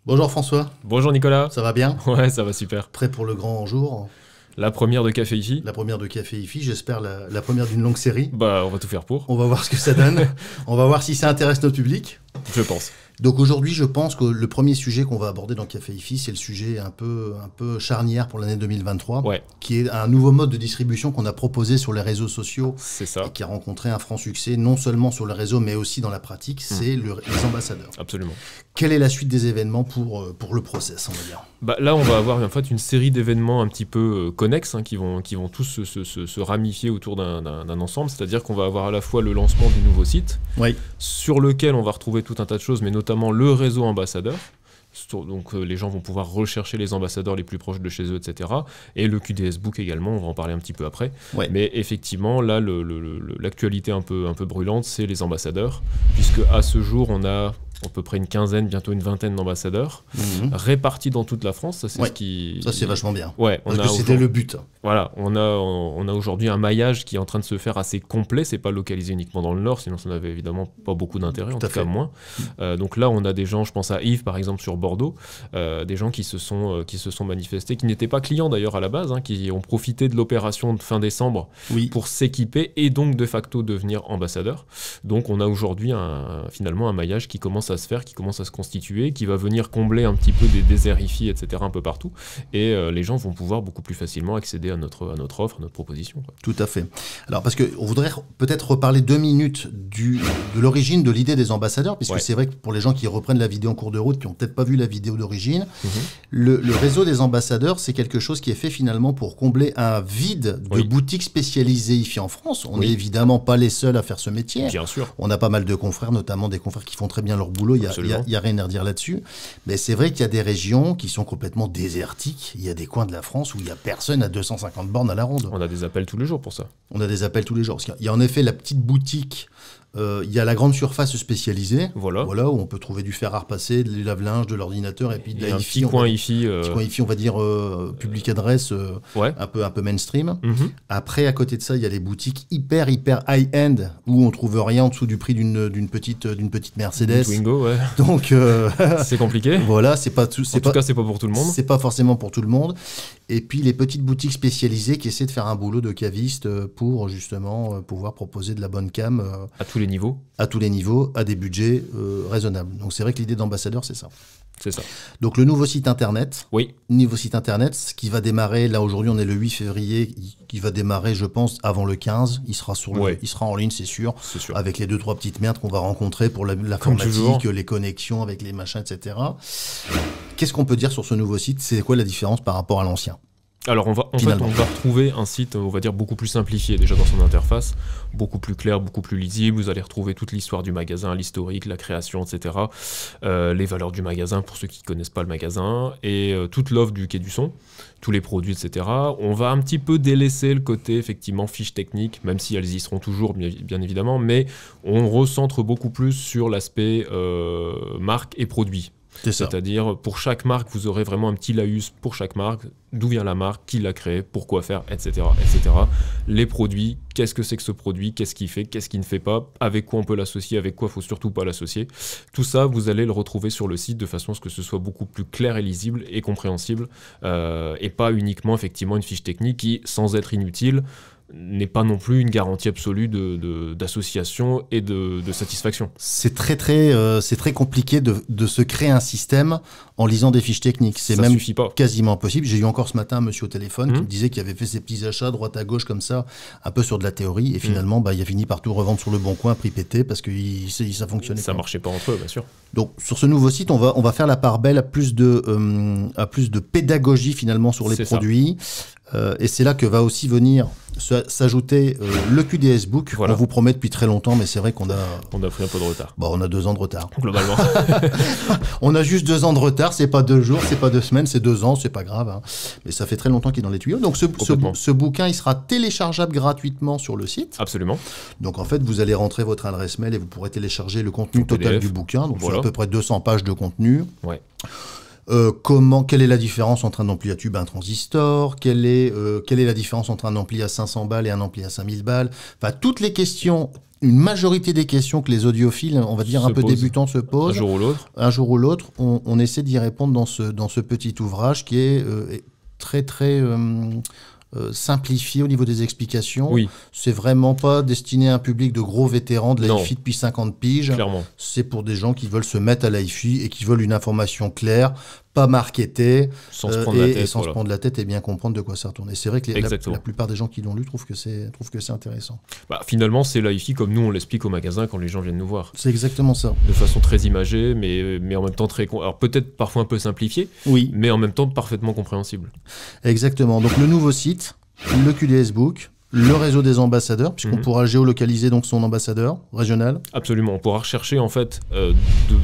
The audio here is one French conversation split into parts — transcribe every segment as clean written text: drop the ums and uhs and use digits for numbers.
Bonjour François, Bonjour Nicolas. ça va bien? Ouais, ça va super. Prêt pour le grand jour? La première de Café IFI. La première de Café IFI, j'espère la première d'une longue série. Bah, on va tout faire pour, On va voir ce que ça donne. On va voir si ça intéresse notre public. je pense. Donc aujourd'hui, je pense que le premier sujet qu'on va aborder dans Café IFI, c'est le sujet un peu charnière pour l'année 2023, Ouais, qui est un nouveau mode de distribution qu'on a proposé sur les réseaux sociaux c'est ça. et qui a rencontré un franc succès, non seulement sur le réseau, mais aussi dans la pratique, c'est les ambassadeurs. Absolument. Quelle est la suite des événements pour le process, on va dire? Bah, là, on va avoir en fait une série d'événements un petit peu connexes qui vont tous se ramifier autour d'un ensemble. C'est-à-dire qu'on va avoir à la fois le lancement du nouveau site, Oui, sur lequel on va retrouver tout un tas de choses, mais notamment le réseau ambassadeur. Donc les gens vont pouvoir rechercher les ambassadeurs les plus proches de chez eux, etc. Et le QDS Book également, on va en parler un petit peu après. ouais. Mais effectivement, là, l'actualité un peu brûlante, c'est les ambassadeurs, puisque à ce jour, on a à peu près une quinzaine, bientôt une vingtaine d'ambassadeurs, Mhm. répartis dans toute la France. Ça, c'est Ouais, ce qui... Ça, c'est vachement bien. Ouais, Parce que c'était le but. voilà, on a aujourd'hui un maillage qui est en train de se faire assez complet. C'est pas localisé uniquement dans le Nord, sinon ça n'avait évidemment pas beaucoup d'intérêt, en Tout à tout cas fait. moins. Donc là, on a des gens, je pense à Yves par exemple sur Bordeaux, des gens qui se sont manifestés, qui n'étaient pas clients d'ailleurs à la base, qui ont profité de l'opération de fin décembre Oui. pour s'équiper et donc de facto devenir ambassadeurs. Donc on a aujourd'hui finalement un maillage qui commence à se faire, qui commence à se constituer, qui va venir combler un petit peu des déserts IFI, etc. un peu partout. Et les gens vont pouvoir beaucoup plus facilement accéder à notre offre, à notre proposition, quoi. Tout à fait. Alors, parce qu'on voudrait peut-être reparler 2 minutes de l'origine de l'idée des ambassadeurs, puisque Ouais. c'est vrai que pour les gens qui reprennent la vidéo en cours de route, qui n'ont peut-être pas vu la vidéo d'origine, Mhm. le réseau des ambassadeurs, c'est quelque chose qui est fait finalement pour combler un vide de Oui. boutiques spécialisées IFI en France. On n'est Oui. évidemment pas les seuls à faire ce métier. Bien sûr. On a pas mal de confrères, notamment des confrères qui font très bien leur boulot, il n'y Absolument. a rien à redire là-dessus. Mais c'est vrai qu'il y a des régions qui sont complètement désertiques. Il y a des coins de la France où il n'y a personne à 250 bornes à la ronde. On a des appels tous les jours pour ça. On a des appels tous les jours. Parce qu'il y a en effet la petite boutique, il y a la grande surface spécialisée, Voilà. où on peut trouver du fer à repasser, du lave-linge, de l'ordinateur, et puis de Il y la a un hi-fi, petit on coin va- IFI. petit coin hi-fi, on va dire public adresse, Ouais. un peu mainstream. Mhm. Après, à côté de ça, il y a les boutiques hyper high-end, où on trouve rien en dessous du prix d'une petite Mercedes. Twingo, ouais. Donc, C'est compliqué. voilà, c'est pas tout, En tout cas, c'est pas pour tout le monde. c'est pas forcément pour tout le monde. Et puis les petites boutiques spécialisées qui essaient de faire un boulot de caviste pour justement pouvoir proposer de la bonne cam À tous les niveaux, à tous les niveaux, à des budgets raisonnables. Donc c'est vrai que l'idée d'ambassadeur, c'est ça. c'est ça. Donc le nouveau site internet, Oui, ce qui va démarrer, là aujourd'hui on est le 8 février, qui va démarrer je pense avant le 15, il sera, Ouais. il sera en ligne c'est sûr, c'est sûr. avec les 2-3 petites merdes qu'on va rencontrer pour Comme l'informatique, toujours. les connexions avec les machins, etc. Qu'est-ce qu'on peut dire sur ce nouveau site? C'est quoi la différence par rapport à l'ancien? Alors, en fait, Finalement. on va retrouver un site, on va dire, beaucoup plus simplifié déjà dans son interface, beaucoup plus clair, beaucoup plus lisible. Vous allez retrouver toute l'histoire du magasin, l'historique, la création, etc. Les valeurs du magasin pour ceux qui ne connaissent pas le magasin, et toute l'offre du Quai du Son, tous les produits, etc. On va un petit peu délaisser le côté, effectivement, fiche technique, même si elles y seront toujours, bien évidemment, mais on recentre beaucoup plus sur l'aspect marque et produit. C'est ça. C'est-à-dire, pour chaque marque, vous aurez vraiment un petit laïus pour chaque marque, d'où vient la marque, qui l'a créé, pourquoi faire, etc., etc. Les produits, qu'est-ce que c'est que ce produit, qu'est-ce qu'il fait, qu'est-ce qu'il ne fait pas, avec quoi on peut l'associer, avec quoi il ne faut surtout pas l'associer. Tout ça, vous allez le retrouver sur le site de façon à ce que ce soit beaucoup plus clair et lisible et compréhensible, et pas uniquement, effectivement, une fiche technique qui, sans être inutile, n'est pas non plus une garantie absolue d'association et de satisfaction. C'est très compliqué de se créer un système en lisant des fiches techniques. C'est Ça même suffit pas. quasiment impossible. J'ai eu encore ce matin un monsieur au téléphone qui Mhm. me disait qu'il avait fait ses petits achats à droite à gauche comme ça, un peu sur de la théorie, et finalement, il a fini par tout revendre sur le bon coin à prix pété parce que ça fonctionnait Ça pas. marchait pas entre eux, bien sûr. Donc sur ce nouveau site, on va faire la part belle à plus de pédagogie finalement sur les C'est ça. produits. Et c'est là que va aussi venir s'ajouter le QDS Book Voilà. qu'on vous promet depuis très longtemps, mais c'est vrai qu'on a, On a pris un peu de retard, on a 2 ans de retard. globalement. On a juste 2 ans de retard, c'est pas 2 jours, c'est pas 2 semaines, c'est 2 ans, c'est pas grave, hein. Mais ça fait très longtemps qu'il est dans les tuyaux. Donc Complètement. ce bouquin, il sera téléchargeable gratuitement sur le site. Absolument. Donc en fait, vous allez rentrer votre adresse mail et vous pourrez télécharger le contenu En total PDF. du bouquin. Donc Voilà. c'est à peu près 200 pages de contenu. Ouais. Quelle est la différence entre un ampli à tube et un transistor? Quelle est la différence entre un ampli à 500 balles et un ampli à 5000 balles? Enfin, toutes les questions, une majorité des questions que les audiophiles, on va dire un peu débutants, se posent. Un jour ou l'autre, on essaie d'y répondre dans ce petit ouvrage qui est très, très... simplifié au niveau des explications. Oui. C'est vraiment pas destiné à un public de gros vétérans de l'AIFI depuis 50 piges. Clairement. C'est pour des gens qui veulent se mettre à l'AIFI et qui veulent une information claire, pas marketée, sans se prendre la tête, se prendre la tête et bien comprendre de quoi ça retourne. Et c'est vrai que la plupart des gens qui l'ont lu trouvent que c'est intéressant. Bah, finalement, c'est l'AIFI comme nous on l'explique au magasin quand les gens viennent nous voir. C'est exactement ça. De façon très imagée, mais en même temps très... Alors peut-être parfois un peu simplifié, oui, mais en même temps parfaitement compréhensible. Exactement. Donc le nouveau site, le QDS Book, le réseau des ambassadeurs, puisqu'on pourra géolocaliser donc son ambassadeur régional. Absolument, on pourra rechercher en fait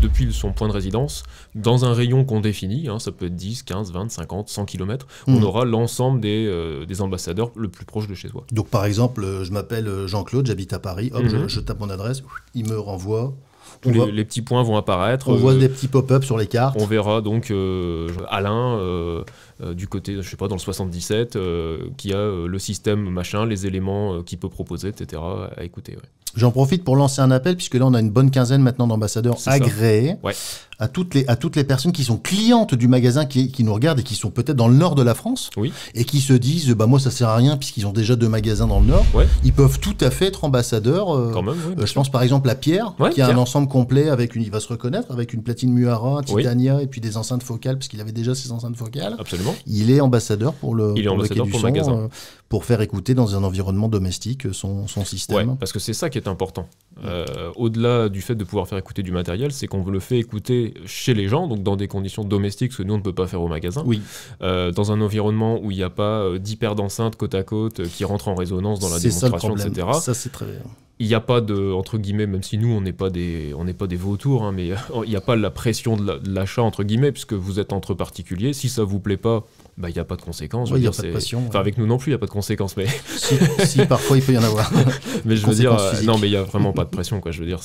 depuis son point de résidence dans un rayon qu'on définit, hein, ça peut être 10, 15, 20, 50, 100 km, on aura l'ensemble des ambassadeurs le plus proche de chez soi. Donc par exemple, je m'appelle Jean-Claude, j'habite à Paris, hop, je tape mon adresse, il me renvoie. Les petits points vont apparaître. On voit des petits pop-up sur les cartes. On verra donc Alain du côté, je sais pas, dans le 77, qui a le système machin, les éléments qu'il peut proposer, etc. à écouter. Ouais. J'en profite pour lancer un appel, puisque là on a une bonne quinzaine maintenant d'ambassadeurs agréés. Ouais. À toutes les personnes qui sont clientes du magasin, qui nous regardent et qui sont peut-être dans le nord de la France, oui, et qui se disent bah moi ça sert à rien puisqu'ils ont déjà 2 magasins dans le nord. Ouais. Ils peuvent tout à fait être ambassadeurs. Quand même, oui, je pense par exemple à Pierre, qui a un ensemble complet avec il va se reconnaître, avec une platine Muara, un Titania et puis des enceintes focales, parce qu'il avait déjà ses enceintes focales. Absolument. Il est ambassadeur pour le magasin. Pour faire écouter dans un environnement domestique son système. Ouais, parce que c'est ça qui est important. Au-delà du fait de pouvoir faire écouter du matériel, c'est qu'on le fait écouter chez les gens, donc dans des conditions domestiques, ce que nous on ne peut pas faire au magasin. Oui. Dans un environnement où il n'y a pas 10 paires d'enceintes côte à côte qui rentrent en résonance dans la démonstration, etc. Ça, c'est très... Il n'y a pas de, entre guillemets, même si nous on n'est pas des vautours, hein, mais il n'y a pas la pression de l'achat, entre guillemets, puisque vous êtes entre particuliers. Si ça vous plaît pas, bah, il n'y a pas de conséquences. Il n'y a pas de pression. Enfin, avec nous non plus, il n'y a pas de conséquences. Mais... si, parfois il peut y en avoir. Mais je veux dire, non, mais il n'y a vraiment pas de pression, quoi. Je veux dire,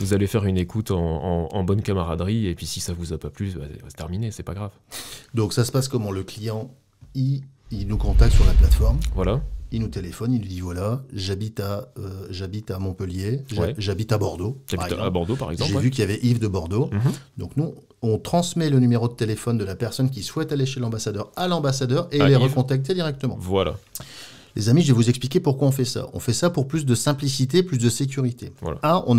vous allez faire une écoute en bonne camaraderie, et puis si ça vous a pas plu, bah, c'est terminé, c'est pas grave. Donc ça se passe comment? Le client, il nous contacte sur la plateforme. Voilà. Il nous téléphone, il nous dit voilà, j'habite à Montpellier, j'habite à Bordeaux. À Bordeaux, par exemple. J'ai vu qu'il y avait Yves de Bordeaux. Donc nous, on transmet le numéro de téléphone de la personne qui souhaite aller chez l'ambassadeur à l'ambassadeur et les recontacter directement. Voilà. Les amis, je vais vous expliquer pourquoi on fait ça. On fait ça pour plus de simplicité, plus de sécurité. Voilà. On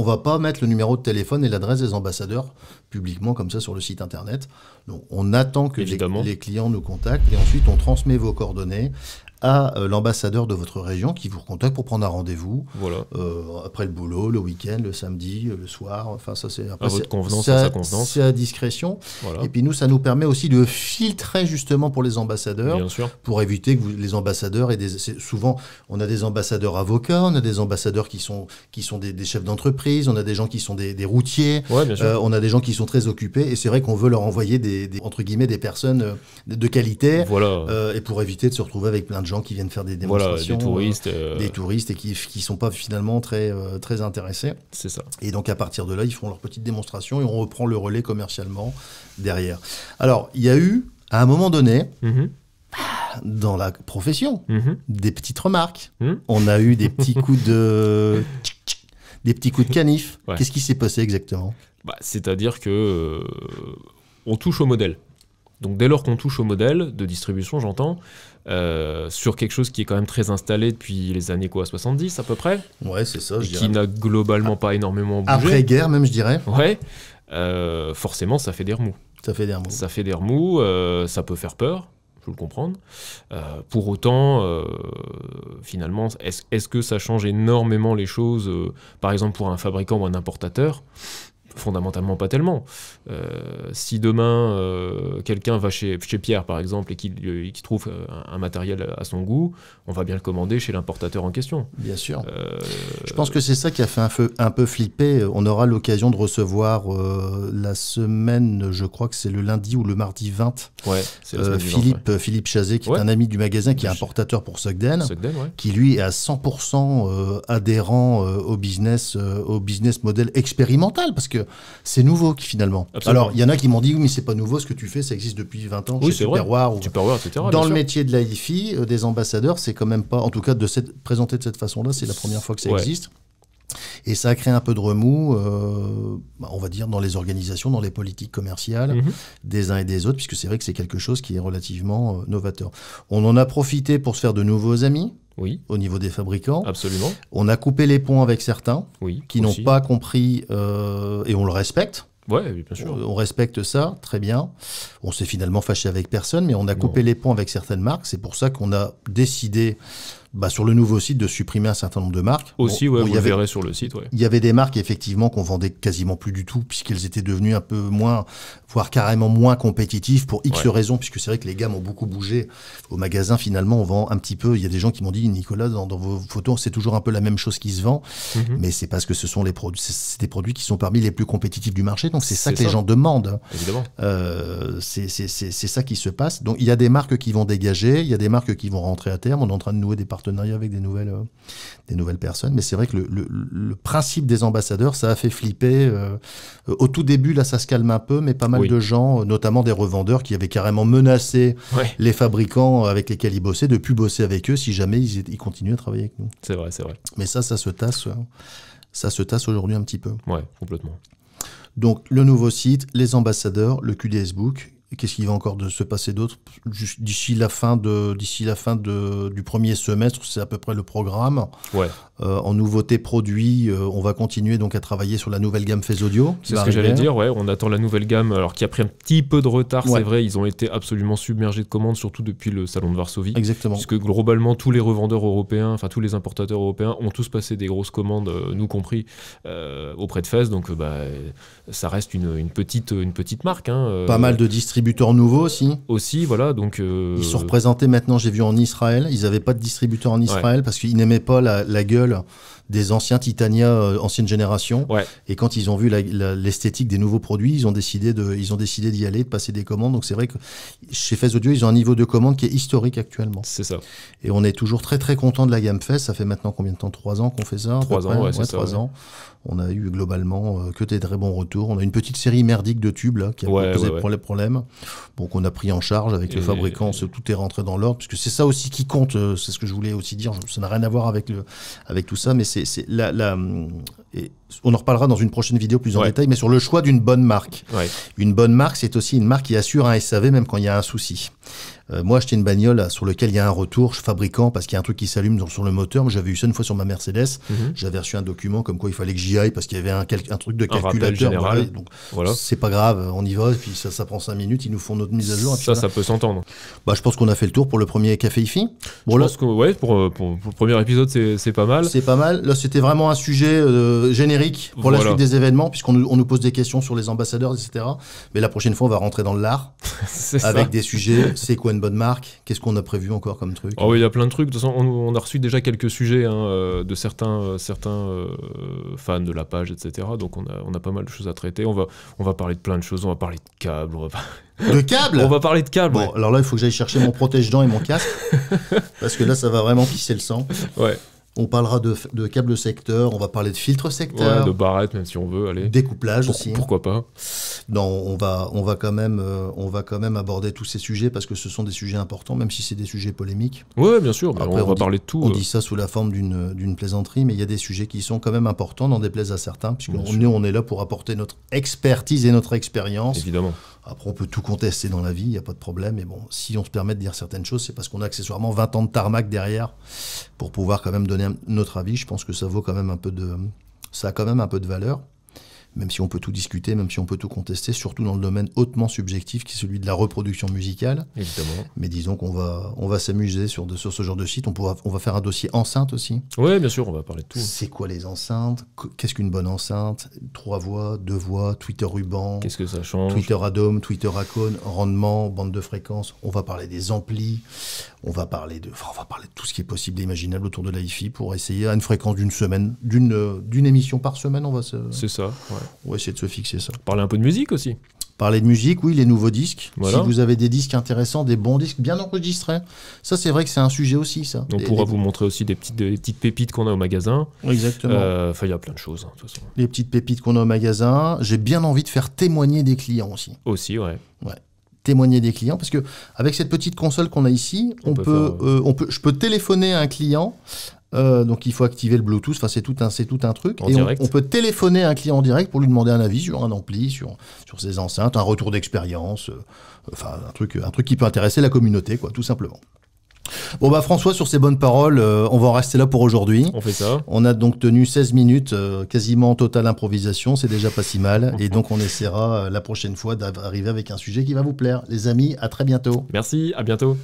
va pas mettre le numéro de téléphone et l'adresse des ambassadeurs publiquement comme ça sur le site internet. Donc, on attend que les clients nous contactent et ensuite on transmet vos coordonnées à l'ambassadeur de votre région qui vous recontacte pour prendre un rendez-vous. Voilà. Après le boulot, le week-end, le samedi, le soir. Enfin, ça c'est à votre convenance, à sa convenance. C'est à discrétion. Voilà. Et puis nous, ça nous permet aussi de filtrer justement pour les ambassadeurs, bien sûr, pour éviter que les ambassadeurs souvent on a des ambassadeurs avocats, on a des ambassadeurs qui sont des chefs d'entreprise, on a des gens qui sont des routiers, bien sûr. On a des gens qui sont très occupés et c'est vrai qu'on veut leur envoyer entre guillemets des personnes de qualité. Voilà. Et pour éviter de se retrouver avec plein de gens qui viennent faire des démonstrations, des touristes et qui sont pas finalement très intéressés. C'est ça. Et donc à partir de là, ils font leur petite démonstration et on reprend le relais commercialement derrière. Alors il y a eu à un moment donné dans la profession des petites remarques. On a eu des petits coups de canif. Ouais. Qu'est-ce qui s'est passé exactement? C'est-à-dire que on touche au modèle. Donc dès lors qu'on touche au modèle de distribution, j'entends, sur quelque chose qui est quand même très installé depuis les années 70 à peu près. Ouais, c'est ça, je dirais. Qui n'a globalement pas énormément bougé. Après-guerre même, je dirais. Ouais, forcément ça fait des remous. Ça fait des remous, ça peut faire peur, je peux le comprendre. Pour autant, finalement, est-ce que ça change énormément les choses, par exemple pour un fabricant ou un importateur ? Fondamentalement pas tellement. Si demain quelqu'un va chez Pierre par exemple et qu'il trouve un matériel à son goût, on va bien le commander chez l'importateur en question. Bien sûr. Je pense que c'est ça qui a fait un peu flipper. On aura l'occasion de recevoir la semaine, je crois que c'est le lundi ou le mardi 20, c'est la semaine Philippe Chazet, qui est un ami du magasin, qui est importateur pour Sogden, qui lui est à 100% adhérent au business model expérimental, parce que c'est nouveau finalement. Absolument. Alors, il y en a qui m'ont dit, oui, mais c'est pas nouveau ce que tu fais, ça existe depuis 20 ans Oui, chez c'est vrai. Tupperware. Tupperware, etc. Dans le métier de la hi-fi, des ambassadeurs, c'est quand même pas, en tout cas, présenté de cette façon-là, c'est la première fois que ça existe. Et ça a créé un peu de remous, on va dire, dans les organisations, dans les politiques commerciales des uns et des autres, puisque c'est vrai que c'est quelque chose qui est relativement novateur. On en a profité pour se faire de nouveaux amis. Oui. Au niveau des fabricants. Absolument. On a coupé les ponts avec certains qui n'ont pas compris, et on le respecte. Ouais, bien sûr. On respecte ça, très bien. On s'est finalement fâché avec personne, mais on a coupé les ponts avec certaines marques. C'est pour ça qu'on a décidé, sur le nouveau site, de supprimer un certain nombre de marques. Aussi, vous le verrez sur le site. Ouais. Il y avait des marques, effectivement, qu'on vendait quasiment plus du tout, puisqu'elles étaient devenues un peu moins, voire carrément moins compétitives pour X raisons, puisque c'est vrai que les gammes ont beaucoup bougé. Au magasin, finalement, on vend un petit peu. Il y a des gens qui m'ont dit, Nicolas, dans vos photos, c'est toujours un peu la même chose qui se vend, mais c'est parce que ce sont les produits, c'est des produits qui sont parmi les plus compétitifs du marché, donc c'est ça que les gens demandent. Évidemment. C'est ça qui se passe. Donc il y a des marques qui vont dégager, il y a des marques qui vont rentrer à terme. On est en train de nouer des partenariats avec des nouvelles personnes. Mais c'est vrai que le principe des ambassadeurs, ça a fait flipper. Au tout début, là, ça se calme un peu, mais pas mal de gens, notamment des revendeurs, qui avaient carrément menacé les fabricants avec lesquels ils bossaient de plus bosser avec eux si jamais ils continuaient à travailler avec nous. C'est vrai, c'est vrai. Mais ça se tasse. Ça se tasse aujourd'hui un petit peu. Ouais, complètement. Donc, le nouveau site, les ambassadeurs, le QDS Book. Qu'est-ce qui va encore se passer d'autre? D'ici la fin du premier semestre, c'est à peu près le programme. Ouais. En nouveauté produit, on va continuer donc à travailler sur la nouvelle gamme Phase Audio. C'est ce que j'allais dire, on attend la nouvelle gamme, alors qui a pris un petit peu de retard, c'est vrai, ils ont été absolument submergés de commandes, surtout depuis le salon de Varsovie. Exactement. Puisque globalement, tous les revendeurs européens, enfin tous les importateurs européens ont tous passé des grosses commandes, nous compris, auprès de Phase, donc ça reste une petite marque. Pas mal de distributeurs nouveaux aussi. Aussi, voilà, donc... Ils sont représentés maintenant, j'ai vu en Israël, ils n'avaient pas de distributeur en Israël parce qu'ils n'aimaient pas la gueule des anciens Titania, ancienne génération. Ouais. Et quand ils ont vu l'esthétique des nouveaux produits, ils ont décidé d'y aller, de passer des commandes. Donc c'est vrai que chez Phase Audio, ils ont un niveau de commande qui est historique actuellement. C'est ça. Et on est toujours très très content de la gamme Phase. Ça fait maintenant combien de temps? 3 ans qu'on fait ça? 3 ans, c'est ça. 3 ans. On a eu globalement que des très bons retours. On a une petite série merdique de tubes là, qui a posé des problèmes. Donc on a pris en charge avec le fabricant. Tout est rentré dans l'ordre. Parce que c'est ça aussi qui compte. C'est ce que je voulais aussi dire. Ça n'a rien à voir avec tout ça. Mais et on en reparlera dans une prochaine vidéo plus en détail. Mais sur le choix d'une bonne marque. Ouais. Une bonne marque, c'est aussi une marque qui assure un SAV même quand il y a un souci. Moi, acheter une bagnole sur laquelle il y a un retour fabricant parce qu'il y a un truc qui s'allume sur le moteur. J'avais eu ça une fois sur ma Mercedes. J'avais reçu un document comme quoi il fallait que j'y aille parce qu'il y avait un truc de calculateur. Donc, c'est pas grave, on y va. Et puis ça prend 5 minutes. Ils nous font notre mise à jour. Ça peut s'entendre. Je pense qu'on a fait le tour pour le premier Café IFI. Bon, je pense que pour le premier épisode, c'est pas mal. C'est pas mal. Là, c'était vraiment un sujet générique pour la suite des événements puisqu'on nous pose des questions sur les ambassadeurs, etc. Mais la prochaine fois, on va rentrer dans l'art avec des sujets. C'est quoi une bonne marque? Qu'est-ce qu'on a prévu encore comme truc? Oh oui, il y a plein de trucs. De toute façon, on a reçu déjà quelques sujets de certains fans de la page, etc. Donc on a pas mal de choses à traiter. On va parler de plein de choses. On va parler de câbles. De câbles? On va parler de câbles. Bon, alors là, il faut que j'aille chercher mon protège-dents et mon casque parce que là, ça va vraiment pisser le sang. Ouais. On parlera de câbles secteur, on va parler de filtres secteur. Ouais, de barrettes, même si on veut, allez. Découplage aussi. Pourquoi pas? Non, on va quand même aborder tous ces sujets parce que ce sont des sujets importants, même si c'est des sujets polémiques. Ouais, bien sûr. Après, on va parler de tout. On dit ça sous la forme d'une plaisanterie, mais il y a des sujets qui sont quand même importants, n'en déplaise à certains, puisque on est là pour apporter notre expertise et notre expérience. Évidemment. Après, on peut tout contester dans la vie, il n'y a pas de problème. Mais bon, si on se permet de dire certaines choses, c'est parce qu'on a accessoirement 20 ans de tarmac derrière pour pouvoir quand même donner notre avis. Je pense que ça vaut quand même ça a quand même un peu de valeur. Même si on peut tout discuter, même si on peut tout contester, surtout dans le domaine hautement subjectif qui est celui de la reproduction musicale. Évidemment. Mais disons qu'on va s'amuser sur ce genre de site. On va faire un dossier enceinte aussi. Oui, bien sûr, on va parler de tout. C'est quoi les enceintes? Qu'est-ce qu'une bonne enceinte? 3 voix, 2 voix, tweeter ruban. Qu'est-ce que ça change? Tweeter à dôme, tweeter à cône, rendement, bande de fréquence. On va parler des amplis. On va parler de tout ce qui est possible et imaginable autour de la hi-fi pour essayer à une fréquence d'une semaine, d'une émission par semaine. C'est ça, ouais. On va essayer de se fixer ça. Parler un peu de musique aussi. Parler de musique, oui, les nouveaux disques. Voilà. Si vous avez des disques intéressants, des bons disques bien enregistrés, ça c'est vrai que c'est un sujet aussi, ça. On pourra vous montrer aussi des petites pépites qu'on a au magasin. Exactement. Enfin, il y a plein de choses, de toute façon. Les petites pépites qu'on a au magasin. J'ai bien envie de faire témoigner des clients aussi. Aussi, ouais. Témoigner des clients, parce que avec cette petite console qu'on a ici, je peux téléphoner à un client. Donc il faut activer le Bluetooth, enfin c'est tout un truc. En et direct. on peut téléphoner à un client en direct pour lui demander un avis sur un ampli, sur ses enceintes, un retour d'expérience, enfin un truc qui peut intéresser la communauté, quoi, tout simplement. Bon bah François, sur ces bonnes paroles, on va en rester là pour aujourd'hui. On fait ça. On a donc tenu 16 minutes, quasiment en totale improvisation, c'est déjà pas si mal. Et donc on essaiera la prochaine fois d'arriver avec un sujet qui va vous plaire. Les amis, à très bientôt. Merci, à bientôt.